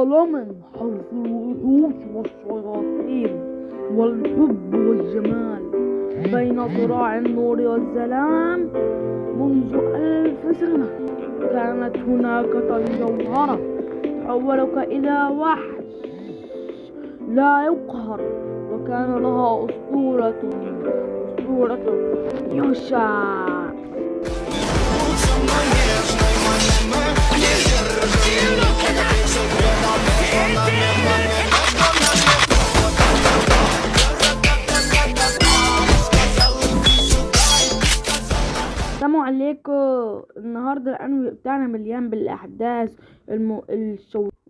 من حرث الوحوش والشياطين والحب والجمال بين صراع النور والظلام منذ 1000 سنة. كانت هناك جوهرة تحولك إلى وحش لا يقهر، وكان لها أسطورة يوشع. السلام عليكم. النهارده الانمي بتاعنا مليان بالاحداث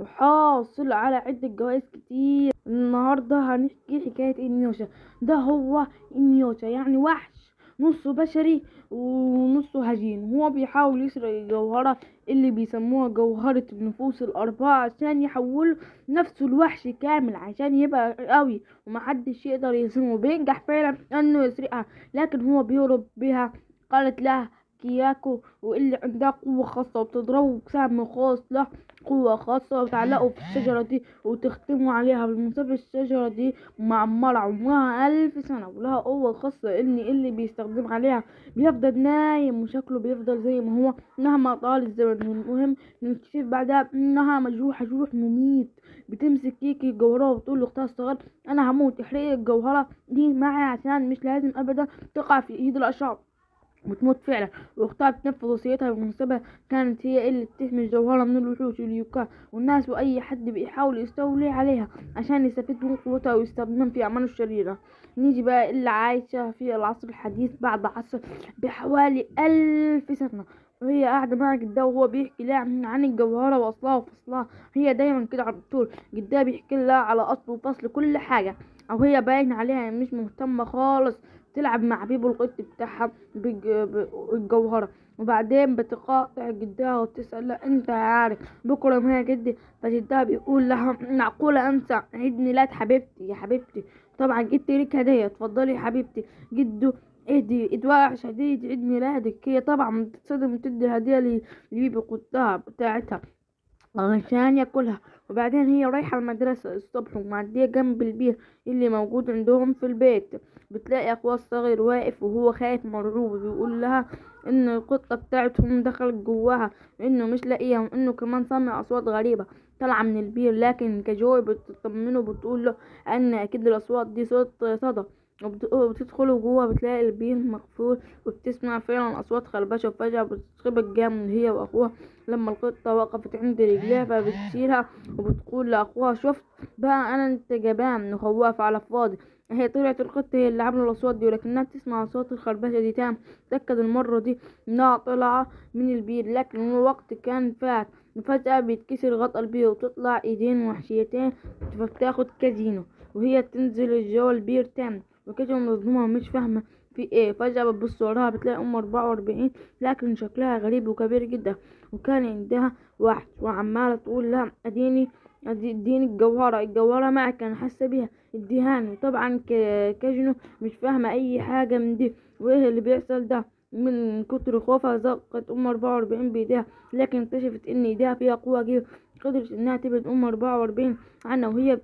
وحاصل على عدة جوائز كتير. النهارده هنحكي حكاية انيوشا. ده هو انيوشا، يعني وحش نصه بشري ونصه هجين. هو بيحاول يسرق الجوهرة اللي بيسموها جوهرة النفوس الأربعة عشان يحول نفسه لوحش كامل، عشان يبقى قوي ومحدش يقدر يهزمه. بينجح فعلا انه يسرقها، لكن هو بيهرب بيها. قالت لها كياكو، واللي عندها قوة خاصة وبتضربه بسهم خاص له قوة خاصة، وتعلقه في الشجرة دي وتختموا عليها بالمصاب. الشجرة دي معمرة عمرها 1000 سنة ولها قوة خاصة ان اللي بيستخدم عليها بيفضل نايم وشكله بيفضل زي ما هو مهما طال الزمن. المهم نكتشف بعدها انها مجروحة جروح مميت. بتمسك كيكي الجوهرة وبتقول لاختها الصغيرة انا هموت، احرقي الجوهرة دي معي عشان مش لازم ابدا تقع في ايد الاشرار. بتموت فعلا، واختها بتنفذ وصيتها. بالمناسبة كانت هي اللي بتحمي الجوهرة من الوحوش واليوكا والناس واي حد بيحاول يستولي عليها عشان يستفيد من قوتها ويستخدمها في اعماله الشريرة. نيجي بقى اللي عايشة في العصر الحديث بعد عصر بحوالي 1000 سنة، وهي قاعدة مع جدها وهو بيحكي لها عن الجوهرة واصلها وفصلها. هي دايما كده على طول، جدها بيحكي لها على اصل وفصل كل حاجة، او هي باين عليها مش مهتمة خالص. تلعب مع بيبو القط بتاعها بالجوهرة، وبعدين بتقاطع جدها وبتسأل لا انت عارف بكرة ما هي جدي. فجدها بيقول لها معقولة انسى عيد ميلاد حبيبتي يا حبيبتي؟ طبعا جبت لك هدية، اتفضلي يا حبيبتي. جدو اهدي اتوقعش هدية عيد ميلادك. هي طبعا بتتصدم وتدي الهدية لبيبو قطها بتاعتها عشان ياكلها. وبعدين هي رايحة المدرسة الصبح ومعدية جنب البير اللي موجود عندهم في البيت. بتلاقي اخوها الصغير واقف وهو خايف مرعوب، وبيقول لها ان القطة بتاعتهم دخلت جواها، انه مش لاقيها، وانه كمان سمع اصوات غريبة طالعة من البير. لكن كجوي بتطمنه بتقول له ان اكيد الاصوات دي صوت صدى. وبتدخلوا جوا بتلاقي البير مقفول، وبتسمع فعلا اصوات خربشة. وفجأة بتتخبط جامد هي واخوها لما القطة وقفت عند رجليها، فبتشيلها وبتقول لاخوها شفت بقى انا انت جبان وخواف على الفاضي. هي طلعت القطة هي اللي عاملة الاصوات دي، ولكنها بتسمع اصوات الخربشة دي تام. تأكد المرة دي انها طالعة من البير، لكن الوقت كان فات. وفجأة بيتكسر غطا البير وتطلع ايدين وحشيتين، فبتاخد كازينو وهي تنزل جوا البير تاني. وكده مصدومة مش فاهمة في ايه. فجأة بتبص وراها بتلاقي 44، لكن شكلها غريب وكبير جدا، وكان عندها واحد وعمالة تقول لها اديني الجوهرة معك، انا حاسة بيها اديهاني. وطبعا كاجنو مش فاهمة اي حاجة من دي وايه اللي بيحصل ده. من كتر خوفها زقت 44 بايديها، لكن اكتشفت ان ايديها فيها قوة جدا، قدرت انها تبعد 44 عنها. وهي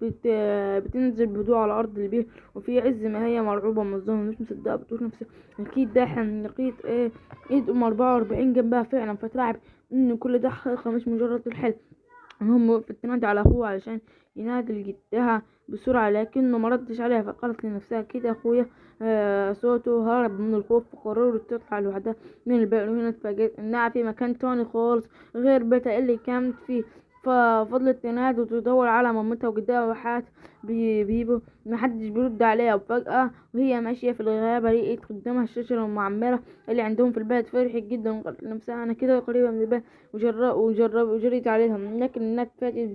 بتنزل بهدوء على ارض البيت، وفي عز ما هي مرعوبة ومصدومة مش مصدقة. بتقول نفسها اكيد ده حلم، لقيت ايد 44 جنبها فعلا. فترعب ان كل ده حقيقة مش مجرد الحلم. المهم وقفت تنادي على اخوها علشان ينادي لجدها بسرعة، لكنه مردش عليها. فقالت لنفسها كده اخويا صوته هرب من الخوف. فقررت تطلع لوحدها من البيت، وهنا اتفاجئت انها في مكان تاني خالص غير بيتها اللي كانت فيه. ففضلت تنادي وتدور على مامتها وجدها وحات بيبو، محدش بيرد عليها. وفجأة وهي ماشية في الغابة لقيت قدامها الشجرة المعمرة اللي عندهم في البيت. فرحت جدا وقالت لنفسها انا كده قريبة من البيت، وجريت عليها. لكن انها اتفاجئت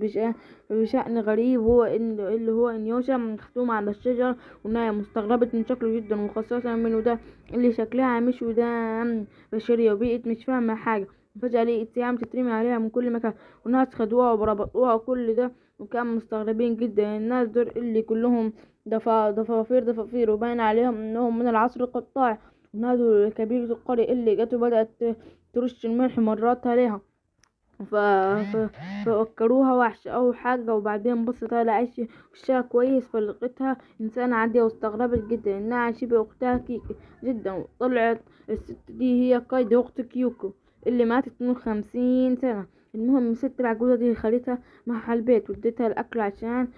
بشأن غريب، هو اللي هو انيوشا مختوم على الشجرة، وانها مستغربت من شكله جدا، وخاصة من ده اللي شكلها مش ودان بشرية. وبقيت مش فاهمة حاجة. فجأة لقيت سهام تترمي عليها من كل مكان، والناس خدوها وربطوها وكل ده. وكانوا مستغربين جدا الناس دول اللي كلهم ضفافير وباين عليهم انهم من العصر القطاع. ونادوا كبيرة القرية اللي جت وبدأت ترش الملح مرات عليها. ف... ف... ففكروها وحش أو حاجة، وبعدين بصت على وشها كويس، فلقيتها إنسانة عادية، واستغربت جدا إنها شبه أختها كيكي جدا. وطلعت الست دي هي كايدي أخت كيوكو اللي ماتت من 50 سنة. المهم الست العجوزة دي خلتها معها البيت، واديتها الأكل عشان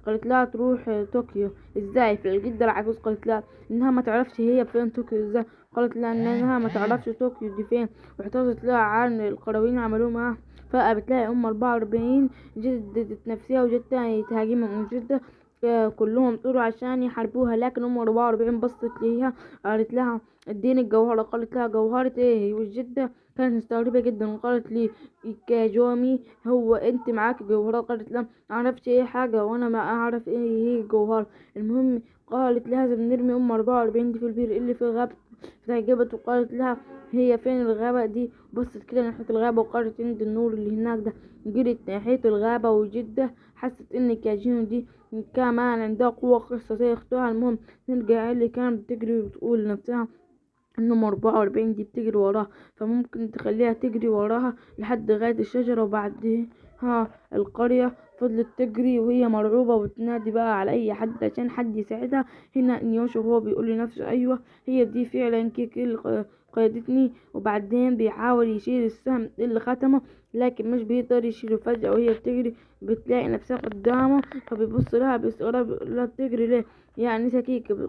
قالت لها تروح طوكيو ازاي. فالجدة العجوز قالت لها انها ما تعرفش هي فين طوكيو ازاي. قالت لها انها ما تعرفش طوكيو دي فين، واحتفظت لها عن القرويين عملوه معاها. فبتلاقي 44 جدت نفسها وجت تاني تهاجمهم من جدة. كلهم طلعوا عشان يحاربوها، لكن 44 بصت ليها قالت لها اديني الجوهرة. قالت لها جوهرة ايه؟ والجدة كانت مستغربة جدا وقالت لي كاجومي هو انت معاك جوهرة؟ قالت لها معرفش ايه حاجة وانا ما اعرف ايه هي الجوهرة. المهم قالت لازم نرمي 44 دي في البير اللي في الغابة. فتعجبت وقالت لها هي فين الغابة دي؟ بصت كده ناحية الغابة وقالت عند النور اللي هناك ده. جرت ناحية الغابة، وجدة حست ان كاجينو دي كمان عندها قوة خاصة زي اختها. المهم نرجع اللي كانت بتجري وتقول لنفسها انهم 44 دي بتجري وراها، فممكن تخليها تجري وراها لحد غاية الشجرة. وبعدها القرية فضلت تجري وهي مرعوبة وتنادي بقى على اي حد عشان حد يساعدها. هنا نيوشو هو بيقول لنفسه ايوه هي دي فعلا كيكي اللي قيدتني. وبعدين بيحاول يشيل السهم اللي ختمه، لكن مش بيقدر يشيله. فجأة وهي بتجري بتلاقي نفسها قدامه، فبيبص لها باستغراب لا بتجري ليه يعني كيكي.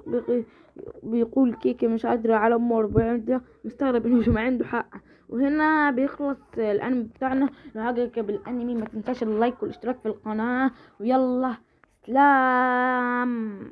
بيقول كيكي مش قادرة على 44 ده، مستغرب انه ما عنده حق. وهنا بيخلص الانمي بتاعنا. لو عجبك بالانمي ما تنساش اللايك والاشتراك في القناة، ويلا سلام.